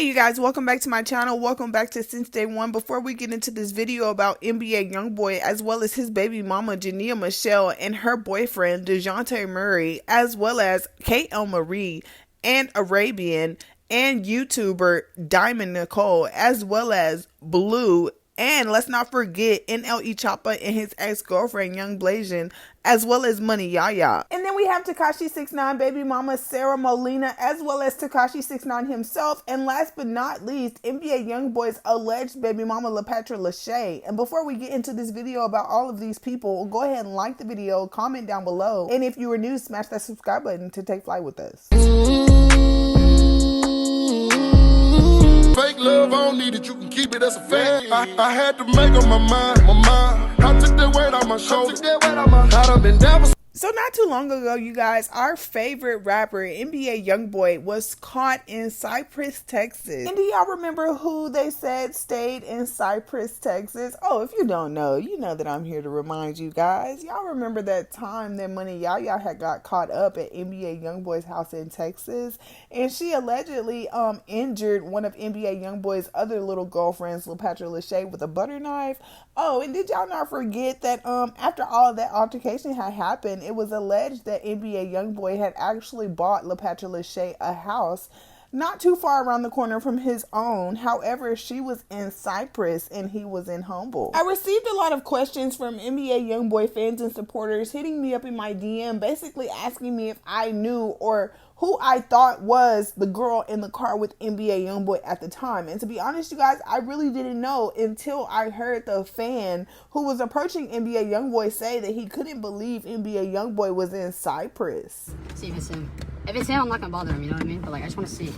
Hey you guys, welcome back to my channel. Welcome back to Since Day One. Before we get into this video about NBA Youngboy as well as his baby mama Jania Meshell and her boyfriend Dejounte Jania, as well as Kayylmariee and Arabian and YouTuber Diamond Nicole, as well as Blue, and let's not forget NLE Choppa and his ex-girlfriend Young Blasian, as well as Money Yaya. And then we have Tekashi 6ix9ine baby mama Sara Molina, as well as Tekashi 6ix9ine himself, and last but not least, NBA Youngboy's alleged baby mama LaPattra Lachey. And before we get into this video about all of these people, go ahead and like the video, comment down below, and if you are new, smash that subscribe button to take flight with us. Fake love, I don't need it, you can keep it, that's a fact. I had to make up my mind. I took that weight on my shoulders. I done been down for. So not too long ago, you guys, our favorite rapper, NBA Youngboy, was caught in Cypress, Texas. And do y'all remember who they said stayed in Cypress, Texas? Oh, if you don't know, you know that I'm here to remind you guys. Y'all remember that time that Money Yaya had got caught up at NBA Youngboy's house in Texas? And she allegedly injured one of NBA Youngboy's other little girlfriends, LaPattra Lachey, with a butter knife. Oh, and did y'all not forget that after all of that altercation had happened, it was alleged that NBA Youngboy had actually bought LaPattra Lachey a house not too far around the corner from his own. However, she was in Cypress and he was in Humble. I received a lot of questions from NBA Youngboy fans and supporters hitting me up in my DM, basically asking me if I knew or who I thought was the girl in the car with NBA Youngboy at the time. And to be honest, you guys, I really didn't know until I heard the fan who was approaching NBA Youngboy say that he couldn't believe NBA Youngboy was in Cypress. See if it's him. If it's him, I'm not gonna bother him, you know what I mean? But like, I just wanna see.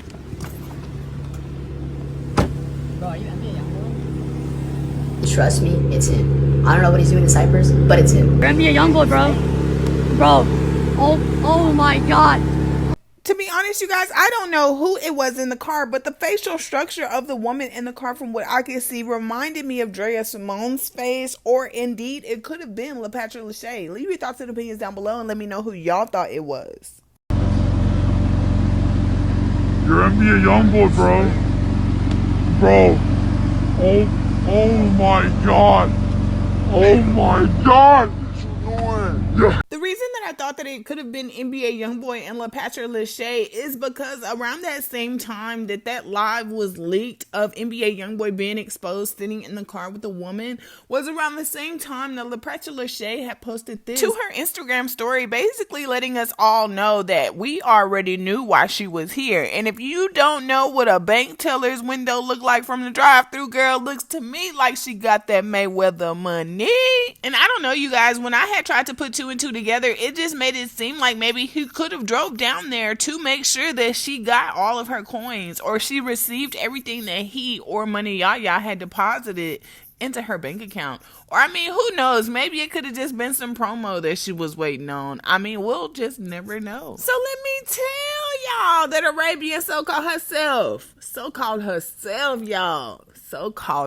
Bro, are you NBA Youngboy? Trust me, it's him. I don't know what he's doing in Cypress, but it's him. You're NBA Youngboy, bro. Bro. Oh my god. To be honest, you guys, I don't know who it was in the car, but the facial structure of the woman in the car, from what I could see, reminded me of Drea Simone's face, or indeed, it could have been LaPattra Lachey. Leave your thoughts and opinions down below and let me know who y'all thought it was. You're NBA Youngboy, bro. Bro. Oh my god. Oh my god. Yeah. The reason that I thought that it could have been NBA Youngboy and LaPattra Lachey is because around that same time that live was leaked of NBA Youngboy being exposed sitting in the car with a woman was around the same time that LaPattra Lachey had posted this to her Instagram story, basically letting us all know that we already knew why she was here. And if you don't know what a bank teller's window looked like from the drive-thru, girl, looks to me like she got that Mayweather money. And I don't know, you guys, when I had tried to put two and two together, it just made it seem like maybe he could have drove down there to make sure that she got all of her coins, or she received everything that he or Money Yaya had deposited into her bank account. Or I mean, who knows, maybe it could have just been some promo that she was waiting on. I mean, we'll just never know. So let me tell y'all that Arabian so-called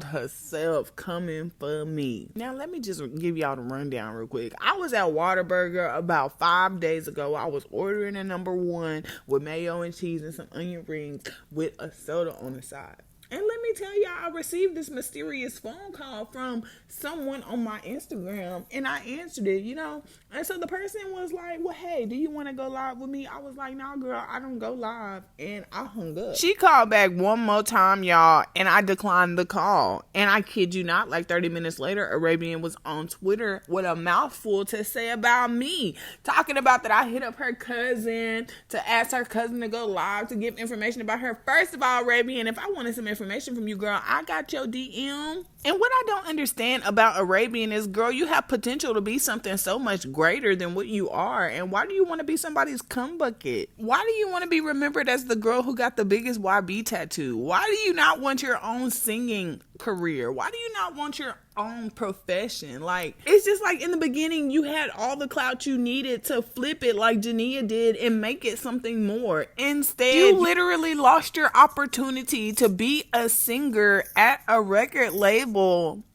herself coming for me. Now let me just give y'all the rundown real quick. I was at Whataburger about 5 days ago. I was ordering a #1 with mayo and cheese and some onion rings with a soda on the side. And let me tell y'all, I received this mysterious phone call from someone on my Instagram, and I answered it, you know. And so the person was like, well, hey, do you want to go live with me? I was like, nah, girl, I don't go live. And I hung up. She called back one more time, y'all, and I declined the call. And I kid you not, like 30 minutes later, Arabian was on Twitter with a mouthful to say about me, talking about that I hit up her cousin to ask her cousin to go live to give information about her. First of all, Arabian, if I wanted some information from you, girl, I got your DM. And what I don't understand about Arabian is, girl, you have potential to be something so much greater than what you are. And why do you want to be somebody's cum bucket? Why do you want to be remembered as the girl who got the biggest YB tattoo? Why do you not want your own singing career? Why do you not want your own profession? Like, it's just like in the beginning you had all the clout you needed to flip it like Jania did and make it something more. Instead, you literally lost your opportunity to be a singer at a record label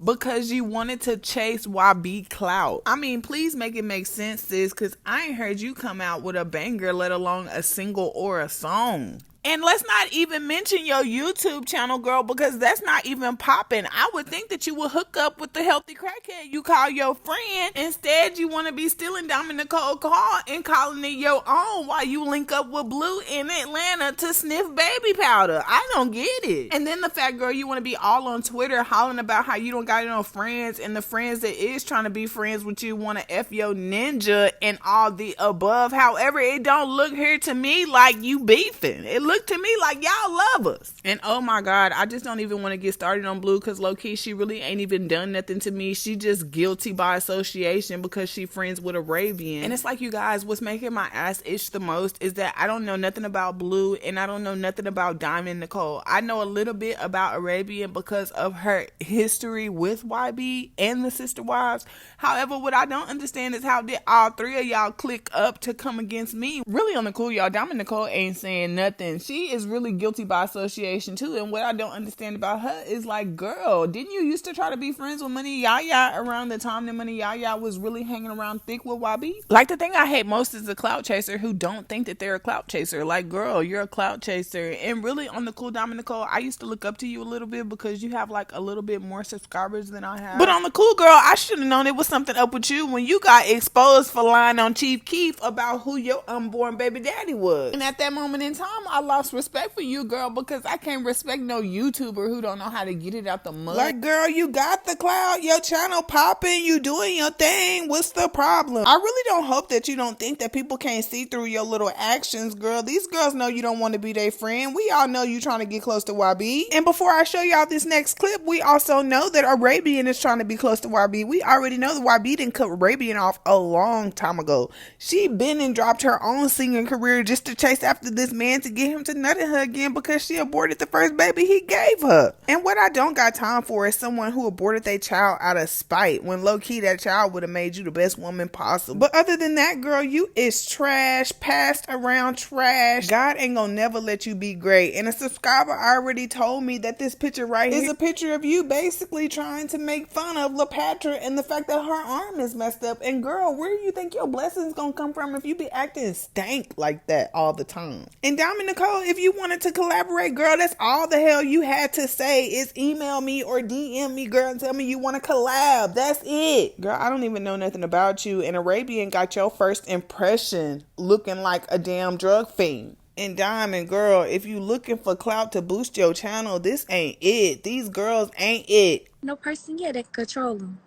because you wanted to chase YB clout. I mean, please make it make sense, sis, because I ain't heard you come out with a banger, let alone a single or a song. And let's not even mention your YouTube channel, girl, because that's not even popping. I would think that you would hook up with the healthy crackhead you call your friend. Instead, you want to be stealing Diamond Nicole call and calling it your own while you link up with Blue in Atlanta to sniff baby powder. I don't get it. And then the fact, girl, you want to be all on Twitter hollering about how you don't got no friends, and the friends that is trying to be friends with you want to F your ninja and all the above. However, it don't look here to me like you beefing. It look to me like y'all love us. And oh my God, I just don't even want to get started on Blue, because low-key, she really ain't even done nothing to me. She just guilty by association because she friends with Arabian. And it's like, you guys, what's making my ass itch the most is that I don't know nothing about Blue, and I don't know nothing about Diamond Nicole. I know a little bit about Arabian because of her history with YB and the sister wives. However, what I don't understand is how did all three of y'all click up to come against me? Really on the cool, y'all, Diamond Nicole ain't saying nothing. She is really guilty by association too. And what I don't understand about her is like, girl, didn't you used to try to be friends with Money Yaya around the time that Money Yaya was really hanging around thick with YB? Like, the thing I hate most is the clout chaser who don't think that they're a clout chaser. Like, girl, you're a clout chaser. And really on the cool, Diamond Nicole, I used to look up to you a little bit because you have like a little bit more subscribers than I have. But on the cool, girl, I should have known it was something up with you when you got exposed for lying on Chief Keef about who your unborn baby daddy was. And at that moment in time, I lost respect for you, girl, because I can't respect no YouTuber who don't know how to get it out the mud. Like, girl, you got the clout, your channel popping, you doing your thing. What's the problem? I really don't hope that you don't think that people can't see through your little actions, girl. These girls know you don't want to be their friend. We all know you trying to get close to YB. And before I show y'all this next clip, we also know that Arabian is trying to be close to YB. We already know that YB didn't cut Arabian off a long time ago. She been and dropped her own singing career just to chase after this man to get him to nut at her again because she aborted the first baby he gave her. And what I don't got time for is someone who aborted their child out of spite when low-key that child would have made you the best woman possible. But other than that, girl, you is trash, passed around trash. God ain't gonna never let you be great. And a subscriber already told me that this picture right here is a picture of you basically trying to make fun of LaPattra and the fact that her arm is messed up. And girl, where do you think your blessings gonna come from if you be acting stank like that all the time? And Diamond Nicole, if you wanted to collaborate, girl, that's all the hell you had to say is email me or DM me, girl, and tell me you want to collab. That's it. Girl, I don't even know nothing about you, and Arabian got your first impression looking like a damn drug fiend. And Diamond, girl, if you looking for clout to boost your channel, this ain't it. These girls ain't it. No person yet that can control them.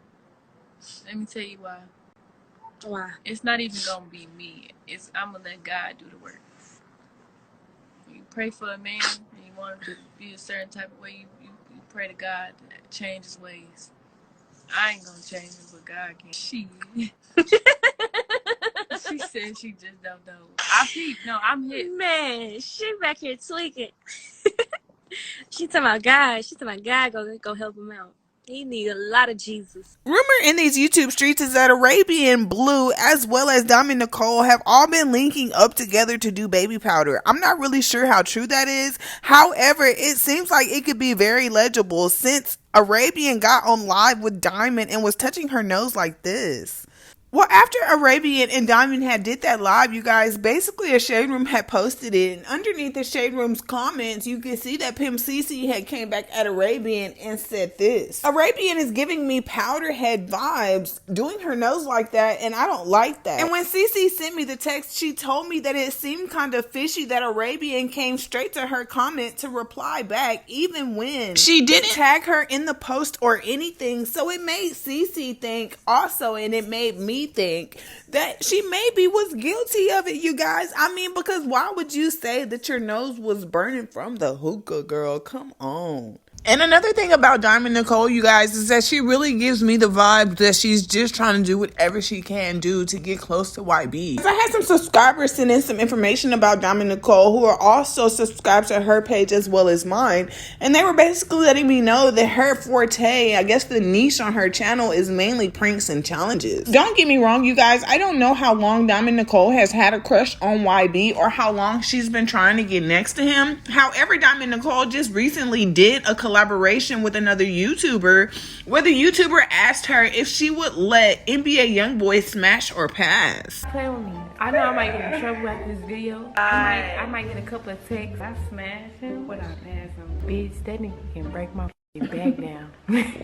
Let me tell you why. Why? It's not even gonna be me. I'm gonna let God do the work. You pray for a man and you want him to be a certain type of way, you pray to God to change his ways. I ain't gonna change him, but God can. She said she just don't know. I'm hit. Man, she back here tweaking. She talking about God. She talking about God go help him out. He need a lot of Jesus. Rumor in these YouTube streets is that Arabian, Blue, as well as Diamond Nicole have all been linking up together to do baby powder. I'm not really sure how true that is. However, it seems like it could be very legible since Arabian got on live with Diamond and was touching her nose like this. Well, after Arabian and Diamond had did that live, you guys, basically a Shade Room had posted it. And underneath the Shade Room's comments, you can see that Pimp CC had came back at Arabian and said this. Arabian is giving me powder head vibes, doing her nose like that, and I don't like that. And when CC sent me the text, she told me that it seemed kind of fishy that Arabian came straight to her comment to reply back, even when she didn't tag her in the post or anything. So it made CC think also, and it made me think that she maybe was guilty of it, you guys. I mean, because why would you say that your nose was burning from the hookah, girl? Come on. And another thing about Diamond Nicole, you guys, is that she really gives me the vibe that she's just trying to do whatever she can do to get close to YB. I had some subscribers send in some information about Diamond Nicole who are also subscribed to her page as well as mine. And they were basically letting me know that her forte, I guess the niche on her channel, is mainly pranks and challenges. Don't get me wrong, you guys. I don't know how long Diamond Nicole has had a crush on YB or how long she's been trying to get next to him. However, Diamond Nicole just recently did a collaboration with another YouTuber where the YouTuber asked her if she would let NBA Youngboy smash or pass. Play with me. I know I might get in trouble after this video. I might get a couple of texts. I smash him without passing. Bitch, that nigga can break my back down.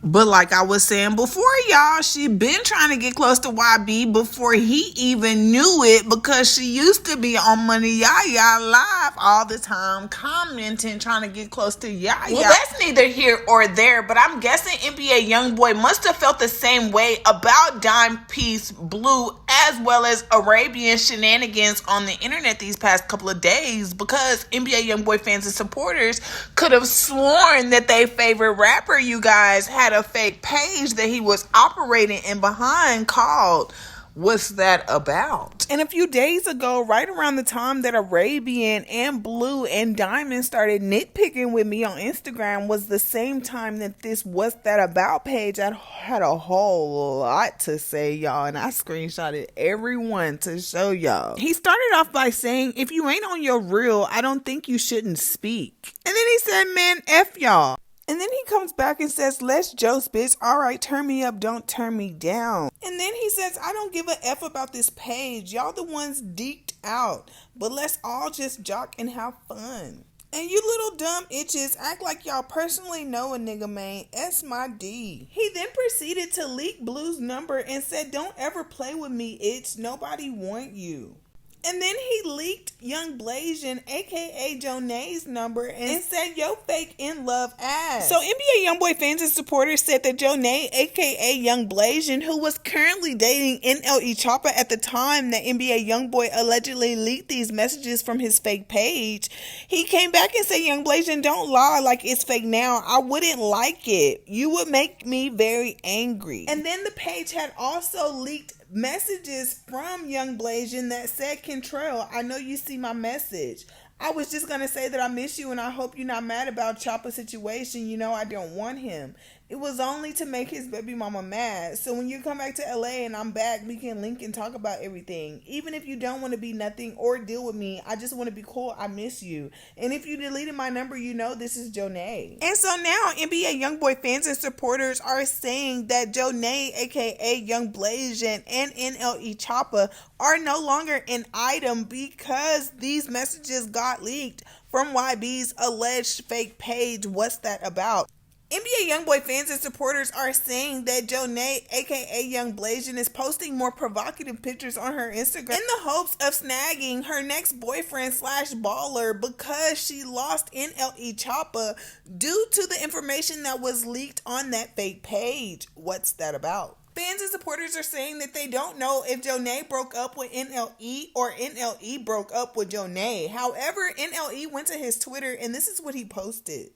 But like I was saying before, y'all, she been trying to get close to YB before he even knew it, because she used to be on Money Yaya live all the time, commenting, trying to get close to Yaya. Well, that's neither here or there, but I'm guessing NBA Youngboy must have felt the same way about Dime Piece Blue as well as Arabian shenanigans on the internet these past couple of days, because NBA Youngboy fans and supporters could have sworn that they favorite rapper, you guys, had a fake page that he was operating in behind called What's That About? And a few days ago, right around the time that Arabian and Blue and Diamond started nitpicking with me on Instagram, was the same time that this What's That About page had a whole lot to say, y'all, and I screenshotted everyone to show y'all. He started off by saying, if you ain't on your real, I don't think you shouldn't speak. And then he said, man, F y'all. And then he comes back and says, let's Joe's bitch. All right, turn me up, don't turn me down. And then he says, I don't give a F about this page. Y'all the ones deeked out. But let's all just jock and have fun. And you little dumb itches act like y'all personally know a nigga, man. S my D. He then proceeded to leak Blue's number and said, don't ever play with me, itch. Nobody want you. And then he leaked Young Blasian, aka Jonay's number, and said, yo, fake in love ass. So NBA Youngboy fans and supporters said that Jonay, aka Young Blasian, who was currently dating NLE Choppa at the time that NBA Youngboy allegedly leaked these messages from his fake page, he came back and said, Young Blasian, don't lie like it's fake now. I wouldn't like it. You would make me very angry. And then the page had also leaked messages from Young Blasian that said, Kentrell, I know you see my message. I was just going to say that I miss you and I hope you're not mad about Choppa's situation. You know I don't want him. It was only to make his baby mama mad. So when you come back to LA and I'm back, we can link and talk about everything. Even if you don't want to be nothing or deal with me, I just want to be cool. I miss you. And if you deleted my number, you know this is Jonay. And so now NBA Youngboy fans and supporters are saying that Jonay, aka Young Blasian, and NLE Choppa are no longer an item because these messages got leaked from YB's alleged fake page. What's that about? NBA Youngboy fans and supporters are saying that Jonay, aka Young Blasian, is posting more provocative pictures on her Instagram in the hopes of snagging her next boyfriend / baller because she lost NLE Choppa due to the information that was leaked on that fake page. What's that about? Fans and supporters are saying that they don't know if Jonay broke up with NLE or NLE broke up with Jonay. However, NLE went to his Twitter and this is what he posted.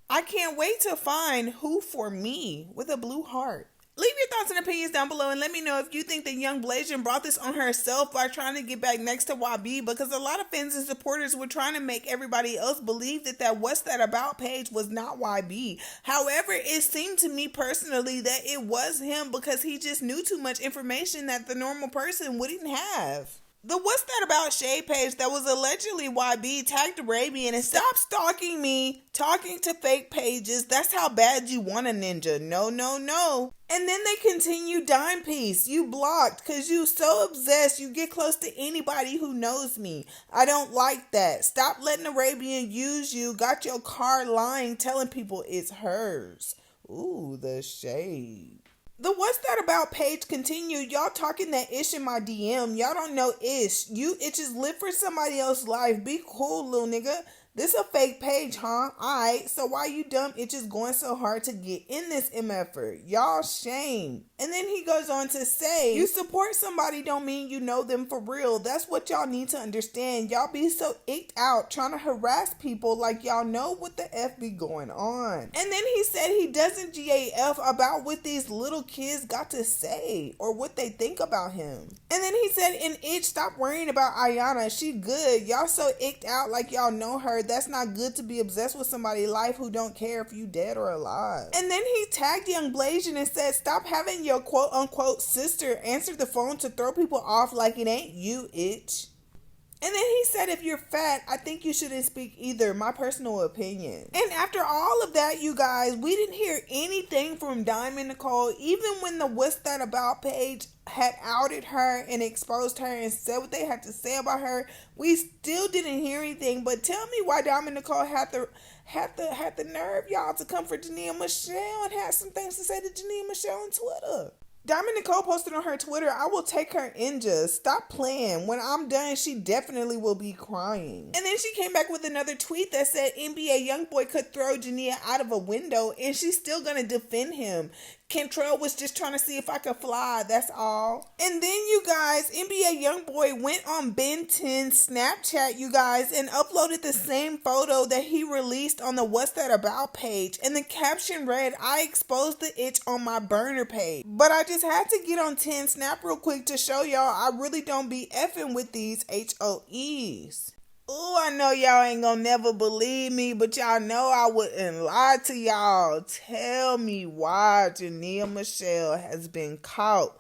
I can't wait to find who for me with a blue heart. Leave your thoughts and opinions down below and let me know if you think that Young Blasian brought this on herself by trying to get back next to YB, because a lot of fans and supporters were trying to make everybody else believe that What's That About page was not YB. However, it seemed to me personally that it was him because he just knew too much information that the normal person wouldn't have. The What's That About Shade page that was allegedly YB tagged Arabian and stop stalking me, talking to fake pages. That's how bad you want a ninja. No, no, no. And then they continue, Dime Piece, you blocked because you so obsessed you get close to anybody who knows me. I don't like that. Stop letting Arabian use you. Got your car lying, telling people it's hers. Ooh, the shade. The What's That About page continued. Y'all talking that ish in my DM. Y'all don't know ish. You itches live for somebody else's life. Be cool, little nigga. This a fake page, huh? Alright, so why you dumb itches going so hard to get in this MFer? Y'all shame. And then he goes on to say, you support somebody don't mean you know them for real. That's what y'all need to understand. Y'all be so icked out trying to harass people like y'all know what the F be going on. And then he said he doesn't GAF about what these little kids got to say or what they think about him. And then he said, in itch, stop worrying about Ayana. She good. Y'all so icked out like y'all know her. That's not good to be obsessed with somebody's life who don't care if you dead or alive. And then he tagged Young Blasian and said, stop having your quote unquote sister answer the phone to throw people off like it ain't you, itch. And then he said, if you're fat, I think you shouldn't speak either. My personal opinion. And after all of that, you guys, we didn't hear anything from Diamond Nicole. Even when the What's That About page had outed her and exposed her and said what they had to say about her, we still didn't hear anything. But tell me why Diamond Nicole had the nerve, y'all, to come for Jania Meshell and had some things to say to Jania Meshell on Twitter. Diamond Nicole posted on her Twitter, I will take her ninjas. Stop playing. When I'm done, she definitely will be crying. And then she came back with another tweet that said NBA Youngboy could throw Jania out of a window and she's still going to defend him. Kentrell was just trying to see if I could fly, that's all. And then, you guys, NBA Youngboy went on Ben 10's Snapchat, you guys, and uploaded the same photo that he released on the What's That About page. And the caption read, I exposed the itch on my burner page. But I just had to get on 10 Snap real quick to show y'all I really don't be effing with these HOEs. Ooh, I know y'all ain't gonna never believe me, but y'all know I wouldn't lie to y'all. Tell me why Jania Meshell has been caught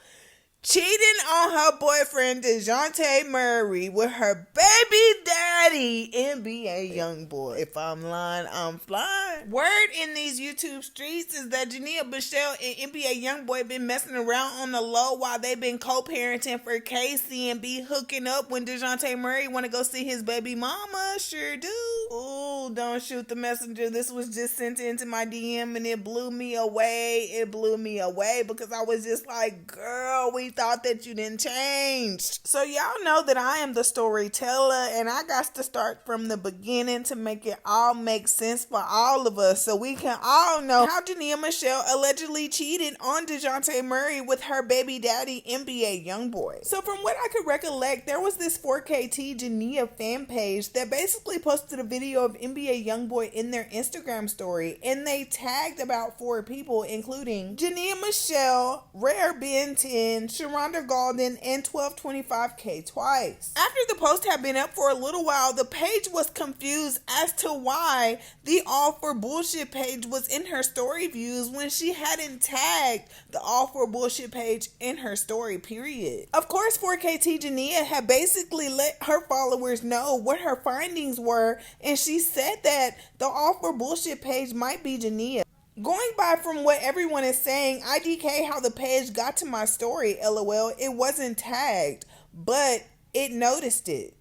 cheating on her boyfriend Dejounte Jania with her baby daddy, NBA Youngboy. If I'm lying, I'm flying. Word in these YouTube streets is that Jania Meshell and NBA Youngboy been messing around on the low while they've been co-parenting for Casey and be hooking up when Dejounte Jania want to go see his baby mama. Sure do. Ooh, don't shoot the messenger. This was just sent into my DM and it blew me away. It blew me away because I was just like, girl, we thought that you didn't change. So y'all know that I am the storyteller and I got to start from the beginning to make it all make sense for all of us so we can all know how Jania Meshell allegedly cheated on Dejounte Jania with her baby daddy NBA Youngboy. So from what I could recollect, there was this 4KT Jania fan page that basically posted a video of NBA Youngboy in their Instagram story and they tagged about 4 people including Jania Meshell, Rare Ben 10, Sharonda Golden, and 1225K twice. After the post had been up for a little while, the page was confused as to why the All For Bullshit page was in her story views when she hadn't tagged the All For Bullshit page in her story, period. Of course, 4KT Jania had basically let her followers know what her findings were, and she said that the All For Bullshit page might be Jania. Going by from what everyone is saying, IDK how the page got to my story, LOL, it wasn't tagged, but it noticed it.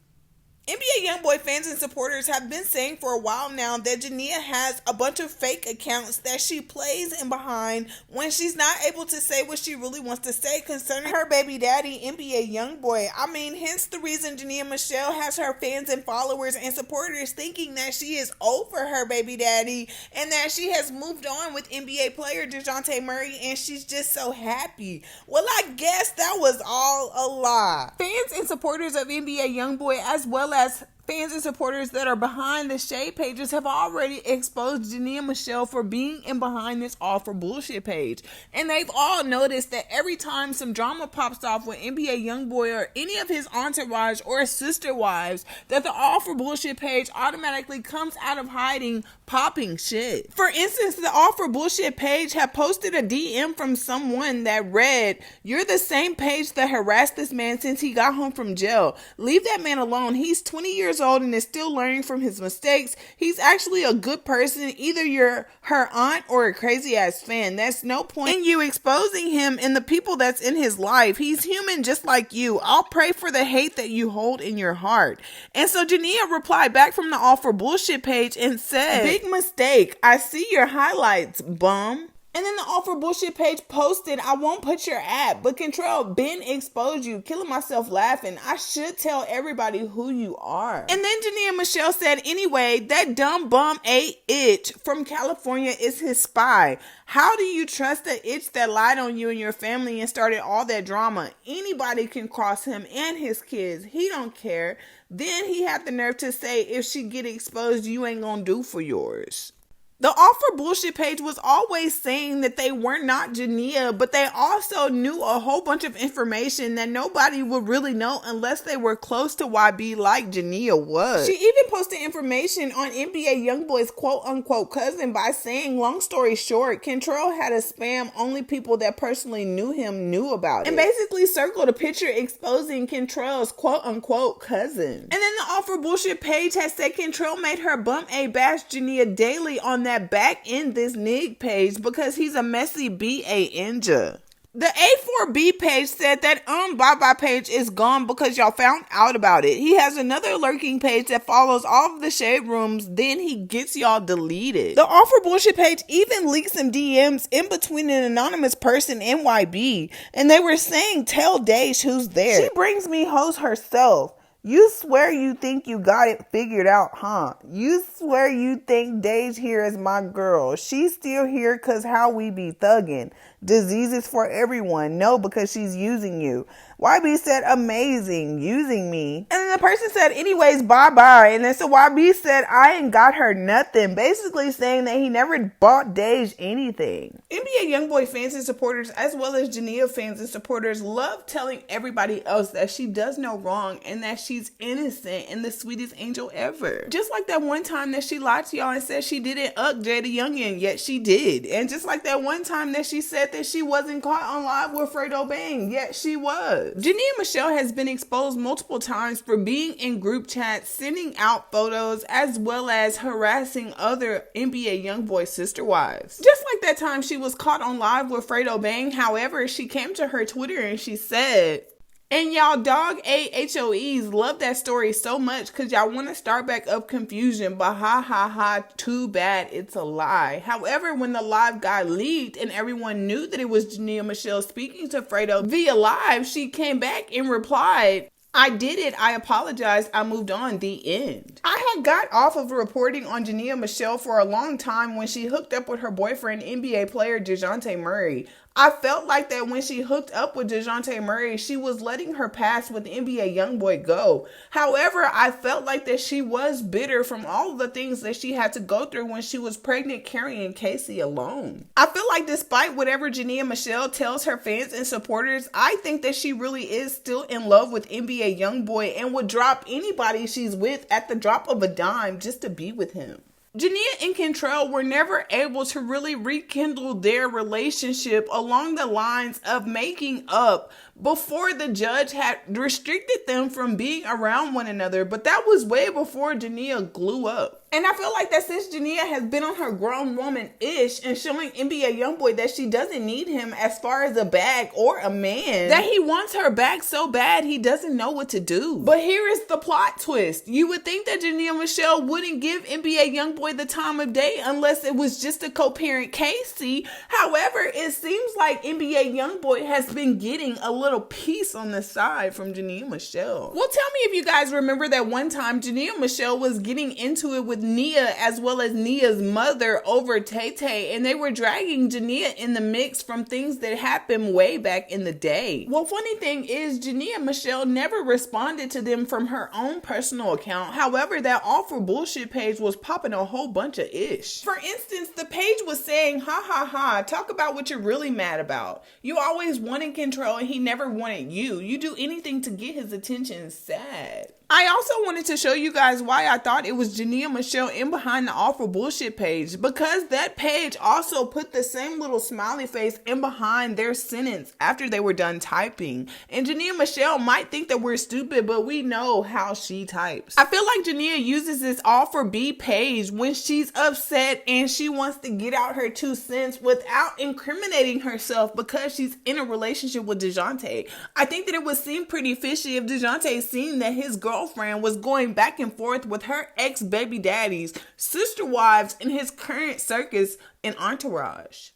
NBA Youngboy fans and supporters have been saying for a while now that Jania has a bunch of fake accounts that she plays in behind when she's not able to say what she really wants to say concerning her baby daddy, NBA Youngboy. I mean, hence the reason Jania Meshell has her fans and followers and supporters thinking that she is over her baby daddy and that she has moved on with NBA player Dejounte Jania and she's just so happy. Well, I guess that was all a lie. Fans and supporters of NBA Youngboy as well as fans and supporters that are behind the shade pages have already exposed Jania Meshell for being in behind this All For Bullshit page. And they've all noticed that every time some drama pops off with NBA Youngboy or any of his entourage or sister wives, that the All For Bullshit page automatically comes out of hiding popping shit. For instance, the All For Bullshit page had posted a DM from someone that read, "You're the same page that harassed this man since he got home from jail. Leave that man alone. He's 20 years old and is still learning from his mistakes. He's actually a good person. Either you're her aunt or a crazy ass fan. That's no point in you exposing him and the people that's in his life. He's human just like you. I'll pray for the hate that you hold in your heart." And so Jania replied back from the All For Bullshit page and said, "Big mistake. I see your highlights, bum." And then the All For Bullshit page posted, "I won't put your at, but Kentrell, Ben exposed you. Killing myself laughing. I should tell everybody who you are." And then Jania Meshell said, "Anyway, that dumb bum itch from California is his spy. How do you trust the itch that lied on you and your family and started all that drama? Anybody can cross him and his kids. He don't care. Then he had the nerve to say if she get exposed, you ain't gonna do for yours." The All For Bullshit page was always saying that they were not Jania, but they also knew a whole bunch of information that nobody would really know unless they were close to YB like Jania was. She even posted information on NBA Youngboy's quote-unquote cousin by saying, long story short, Kentrell had a spam only people that personally knew him knew about it. And basically circled a picture exposing Kentrell's quote-unquote cousin. And then the All For Bullshit page has said Kentrell made her bump a bash Jania daily on that back in this nig page because he's a messy B.A.Ninja. The A4B page said that Bhad Bhabie page is gone because y'all found out about it. He has another lurking page that follows all of the shade rooms, then he gets y'all deleted. The All For Bullshit page even leaked some DMs in between an anonymous person and YB, and they were saying, tell Dej who's there. She brings me hoes herself. You swear you think you got it figured out, huh? You swear you think Dej here is my girl. She's still here cause how we be thugging. Diseases for everyone. No, because she's using you. YB said, amazing, using me. And then the person said, anyways, bye-bye. And then so YB said, I ain't got her nothing. Basically saying that he never bought Dej anything. NBA Youngboy fans and supporters, as well as Jania fans and supporters, love telling everybody else that she does no wrong and that she's innocent and the sweetest angel ever. Just like that one time that she lied to y'all and said she didn't Jada Youngin, yet she did. And just like that one time that she said that she wasn't caught on live with Fredo Bang, yet she was. Jania Meshell has been exposed multiple times for being in group chats, sending out photos, as well as harassing other NBA Youngboy sister wives. Just like that time she was caught on live with Fredo Bang, however, she came to her Twitter and she said, and y'all dog AHOEs love that story so much because y'all want to start back up confusion, but ha ha ha, too bad it's a lie. However, when the live got leaked and everyone knew that it was Jania Meshell speaking to Fredo via live, she came back and replied, I did it. I apologized. I moved on. The end. I had got off of reporting on Jania Meshell for a long time when she hooked up with her boyfriend, NBA player Dejounte Murray. I felt like that when she hooked up with Dejounte Murray, she was letting her past with NBA Youngboy go. However, I felt like that she was bitter from all of the things that she had to go through when she was pregnant carrying Casey alone. I feel like despite whatever Jania Meshell tells her fans and supporters, I think that she really is still in love with NBA Youngboy and would drop anybody she's with at the drop of a dime just to be with him. Jania and Kentrell were never able to really rekindle their relationship along the lines of making up before the judge had restricted them from being around one another, but that was way before Jania blew up. And I feel like that since Jania has been on her grown woman-ish and showing NBA Youngboy that she doesn't need him as far as a bag or a man, that he wants her back so bad he doesn't know what to do. But here is the plot twist. You would think that Jania Meshell wouldn't give NBA Youngboy the time of day unless it was just a co-parent Casey. However, it seems like NBA Youngboy has been getting a little piece on the side from Jania Meshell. Well, tell me if you guys remember that one time Jania Meshell was getting into it with Nia as well as Nia's mother over Tay-Tay, and they were dragging Jania in the mix from things that happened way back in the day. Well, funny thing is Jania Meshell never responded to them from her own personal account. However, that All For Bullshit page was popping a whole bunch of ish. For instance, the page was saying, ha ha ha, talk about what you're really mad about. You always wanted Kentrell and he never wanted you. You do anything to get his attention. Sad. I also wanted to show you guys why I thought it was Jania Meshell in behind the All For Bullshit page, because that page also put the same little smiley face in behind their sentence after they were done typing. And Jania Meshell might think that we're stupid, but we know how she types. I feel like Jania uses this All For B page when she's upset and she wants to get out her 2 cents without incriminating herself because she's in a relationship with Dejounte. I think that it would seem pretty fishy if Dejounte seen that his girlfriend was going back and forth with her ex-baby daddies, sister wives, in his current circus and entourage.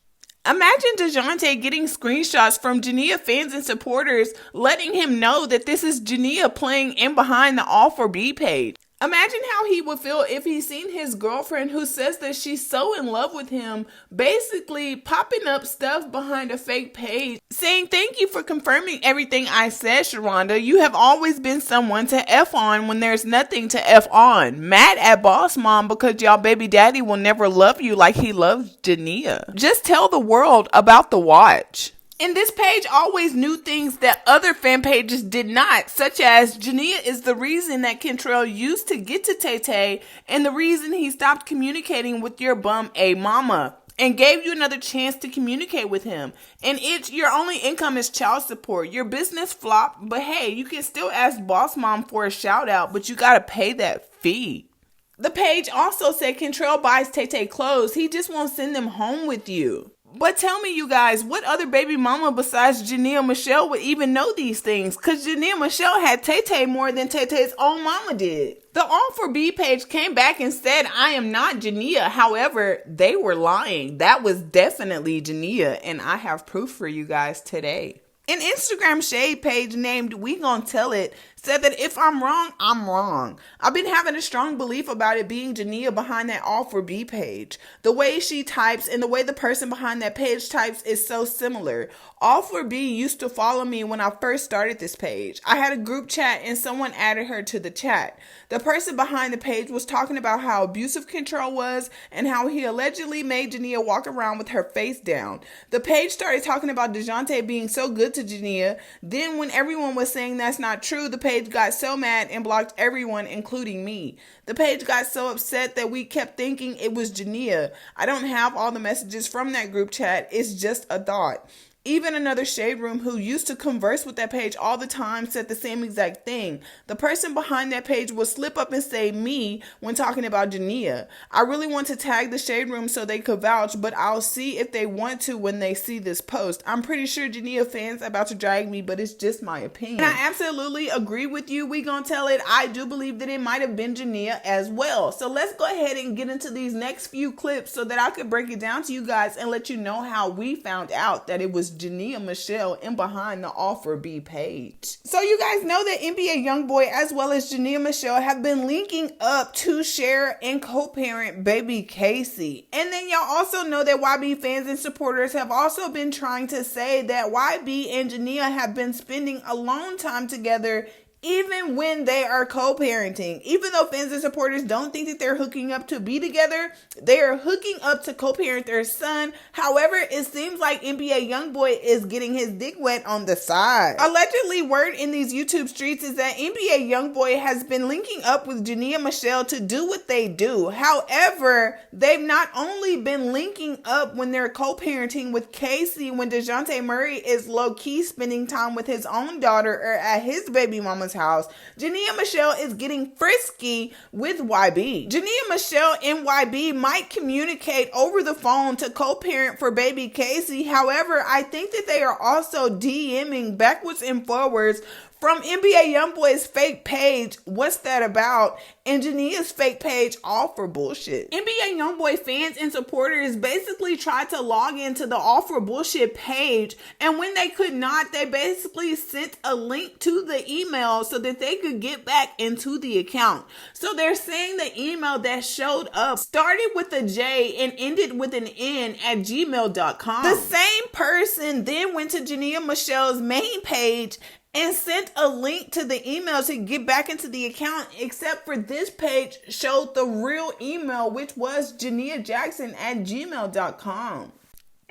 Imagine Dejounte getting screenshots from Jania fans and supporters letting him know that this is Jania playing in behind the All For B page. Imagine how he would feel if he seen his girlfriend who says that she's so in love with him basically popping up stuff behind a fake page saying, "Thank you for confirming everything I said, Sharonda. You have always been someone to F on when there's nothing to F on. Mad at Boss Mom because y'all baby daddy will never love you like he loves Jania. Just tell the world about the watch." And this page always knew things that other fan pages did not, such as Jania is the reason that Kentrell used to get to Tay and the reason he stopped communicating with your bum a mama and gave you another chance to communicate with him. And your only income is child support. Your business flopped, but hey, you can still ask Boss Mom for a shout out, but you gotta pay that fee. The page also said Kentrell buys Tay clothes. He just won't send them home with you. But tell me, you guys, what other baby mama besides Jania Meshell would even know these things? Because Jania Meshell had Tay more than Tay's own mama did. The All for B page came back and said, "I am not Jania." However, they were lying. That was definitely Jania, and I have proof for you guys today. An Instagram shade page named We Gon' Tell It said that if I'm wrong, I'm wrong. I've been having a strong belief about it being Jania behind that All for B page. The way she types and the way the person behind that page types is so similar. All for B used to follow me when I first started this page. I had a group chat and someone added her to the chat. The person behind the page was talking about how abusive Kentrell was and how he allegedly made Jania walk around with her face down. The page started talking about Dejounte being so good to Jania. Then when everyone was saying that's not true, the page got so mad and blocked everyone, including me. The page got so upset that we kept thinking it was Jania. I don't have all the messages from that group chat. It's just a thought. Even another shade room who used to converse with that page all the time said the same exact thing. The person behind that page will slip up and say me when talking about Jania. I really want to tag the shade room so they could vouch, but I'll see if they want to when they see this post. I'm pretty sure Jania fans are about to drag me, but it's just my opinion. And I absolutely agree with you. We gonna tell it. I do believe that it might have been Jania as well. So let's go ahead and get into these next few clips so that I could break it down to you guys and let you know how we found out that it was Jania Meshell in behind the All for B page. So you guys know that NBA Youngboy as well as Jania Meshell have been linking up to share and co-parent baby Casey. And then y'all also know that YB fans and supporters have also been trying to say that YB and Jania have been spending alone time together even when they are co-parenting. Even though fans and supporters don't think that they're hooking up to be together, they are hooking up to co-parent their son. However, it seems like NBA Youngboy is getting his dick wet on the side. Allegedly, word in these YouTube streets is that NBA Youngboy has been linking up with Jania Meshell to do what they do. However, they've not only been linking up when they're co-parenting with Casey when Dejounte Murray is low-key spending time with his own daughter or at his baby mama's house, Jania Meshell is getting frisky with YB. Jania Meshell and YB might communicate over the phone to co-parent for baby Casey. However, I think that they are also DMing backwards and forwards from NBA Youngboy's fake page, What's That About? And Jania's fake page, All for Bullshit. NBA Youngboy fans and supporters basically tried to log into the All for Bullshit page, and when they could not, they basically sent a link to the email so that they could get back into the account. So they're saying the email that showed up started with a J and ended with an N at gmail.com. The same person then went to Jania Meshell's main page and sent a link to the email to get back into the account, except for this page showed the real email, which was janiajackson@gmail.com.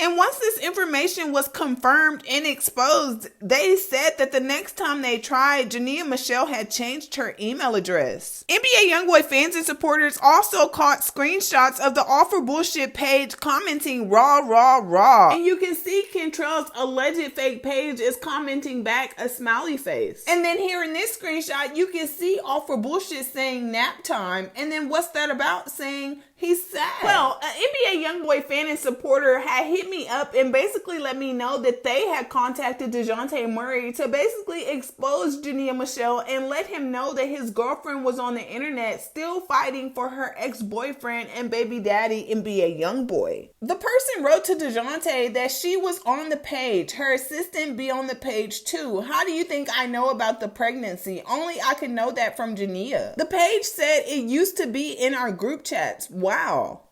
And once this information was confirmed and exposed, they said that the next time they tried, Jania Meshell had changed her email address. NBA Youngboy fans and supporters also caught screenshots of the All for Bullshit page commenting raw, raw, raw. And you can see Kentrell's alleged fake page is commenting back a smiley face. And then here in this screenshot, you can see All for Bullshit saying nap time. And then What's That About saying He's sad. Well, an NBA Youngboy fan and supporter had hit me up and basically let me know that they had contacted Dejounte Murray to basically expose Jania Meshell and let him know that his girlfriend was on the internet still fighting for her ex-boyfriend and baby daddy NBA Youngboy. The person wrote to Dejounte that she was on the page. Her assistant be on the page too. How do you think I know about the pregnancy? Only I could know that from Jania. The page said it used to be in our group chats. Wow.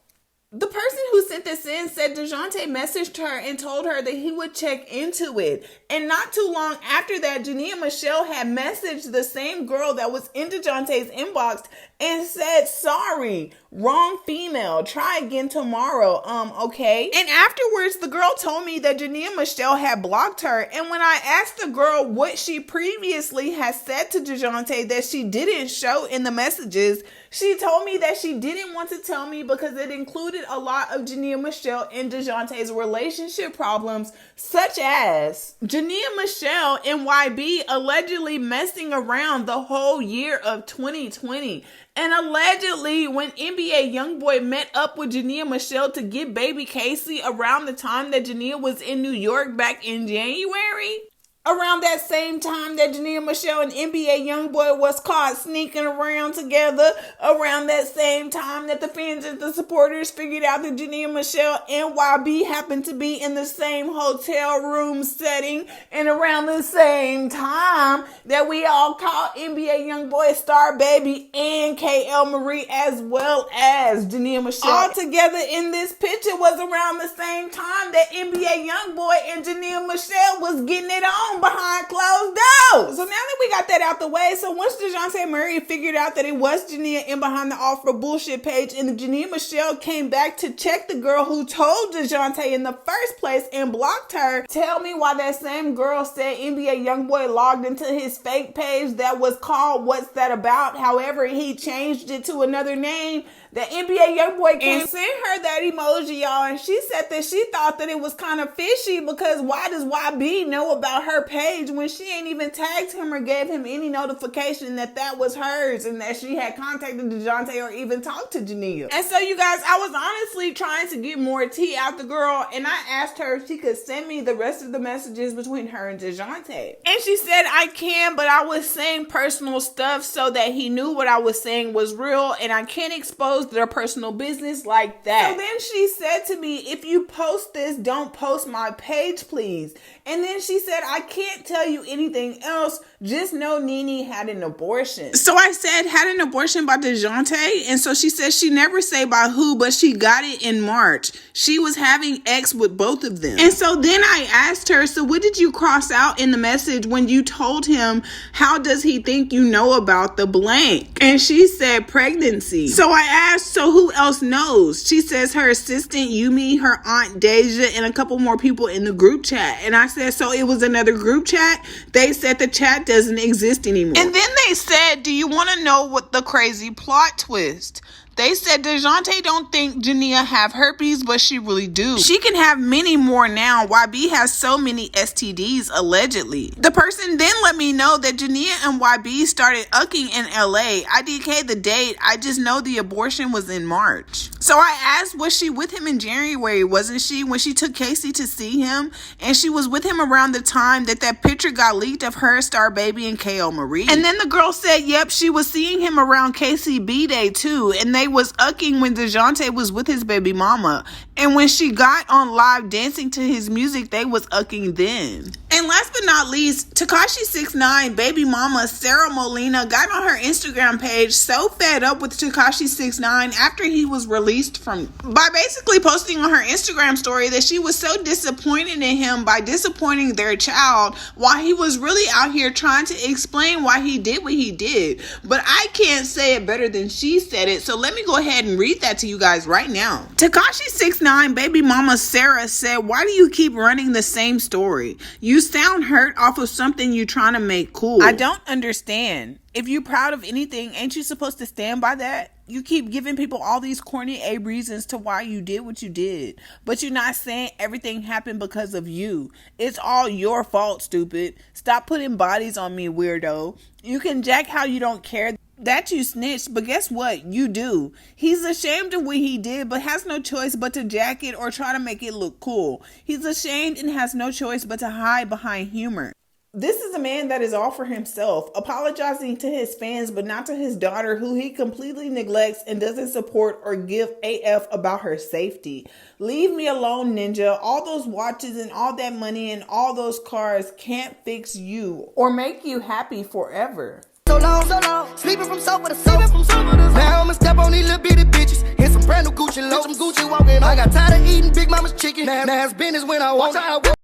The person who sent this in said Dejounte messaged her and told her that he would check into it. And not too long after that, Jania Meshell had messaged the same girl that was in Dejounte's inbox and said, sorry, wrong female, try again tomorrow, okay? And afterwards, the girl told me that Jania Meshell had blocked her. And when I asked the girl what she previously had said to Dejounte that she didn't show in the messages, she told me that she didn't want to tell me because it included a lot of Jania Meshell and Dejounte's relationship problems, such as Jania Meshell and YB allegedly messing around the whole year of 2020. And allegedly, when NBA Youngboy met up with Jania Meshell to get baby Casey around the time that Jania was in New York back in January, around that same time that Jania Meshell and NBA Youngboy was caught sneaking around together, around that same time that the fans and the supporters figured out that Jania Meshell and YB happened to be in the same hotel room setting, and around the same time that we all caught NBA Youngboy, Star Baby, and Kayylmariee, as well as Jania Meshell, all together in this picture was around the same time that NBA Youngboy and Jania Meshell was getting it on behind closed doors. So now that we got that out the way, so once Dejounte Murray figured out that it was Jania in behind the All For Bullshit page, and Jania Meshell came back to check the girl who told Dejounte in the first place and blocked her, tell me why that same girl said NBA Youngboy logged into his fake page that was called What's That About? However, he changed it to another name. The NBA Youngboy came and sent her that emoji, y'all, and she said that she thought that it was kind of fishy because why does YB know about her page when she ain't even tagged him or gave him any notification that that was hers and that she had contacted Dejounte or even talked to Jania? And so, you guys, I was honestly trying to get more tea out the girl, and I asked her if she could send me the rest of the messages between her and Dejounte. And she said, I can, but I was saying personal stuff so that he knew what I was saying was real, and I can't expose their personal business like that. So then she said to me, if you post this, don't post my page, please. And then she said, I can't tell you anything else. Just know Nene had an abortion. So I said, had an abortion by Dejounte? And so she said she never say by who, but she got it in March. She was having X with both of them. And so then I asked her, so what did you cross out in the message when you told him, how does he think you know about the blank? And she said pregnancy. So I asked, so who else knows? She says her assistant Yumi, her aunt Deja, and a couple more people in the group chat. And I said, so it was another group chat? They said the chat doesn't exist anymore. And then they said, do you want to know what the crazy plot twist? They said Dejounte don't think Jania have herpes, but she really do. She can have many more now. YB has so many STDs, allegedly. The person then let me know that Jania and YB started ucking in LA. I DK the date. I just know the abortion was in March. So I asked, was she with him in January, wasn't she, when she took Casey to see him? And she was with him around the time that picture got leaked of her, Star Baby, and Kayylmariee. And then the girl said, yep, she was seeing him around Casey B-Day too, and they was ucking when Dejounte was with his baby mama. And when she got on live dancing to his music, they was ucking then. And last but not least, Tekashi 6ix9ine baby mama Sara Molina got on her Instagram page so fed up with Tekashi 6ix9ine after he was released by basically posting on her Instagram story that she was so disappointed in him by disappointing their child while he was really out here trying to explain why he did what he did. But I can't say it better than she said it, so let me go ahead and read that to you guys right now. Tekashi 6ix9ine baby mama Sara said, why do you keep running the same story? You sound hurt off of something you trying to make cool. I don't understand. If you're proud of anything, ain't you supposed to stand by that? You keep giving people all these corny reasons to why you did what you did, but you're not saying everything happened because of you. It's all your fault, stupid. Stop putting bodies on me, weirdo. You can jack how you don't care. that you snitched, but guess what? You do. He's ashamed of what he did, but has no choice but to jack it or try to make it look cool. He's ashamed and has no choice but to hide behind humor. This is a man that is all for himself, apologizing to his fans, but not to his daughter, who he completely neglects and doesn't support or give AF about her safety. Leave me alone, ninja. All those watches and all that money and all those cars can't fix you or make you happy forever. So long, sleeping from sofa to sofa. Now I'ma step on these little bitty bitches in some brand new Gucci low, some Gucci walking. I got tired of eating Big Mama's chicken. Now it's business when I walk.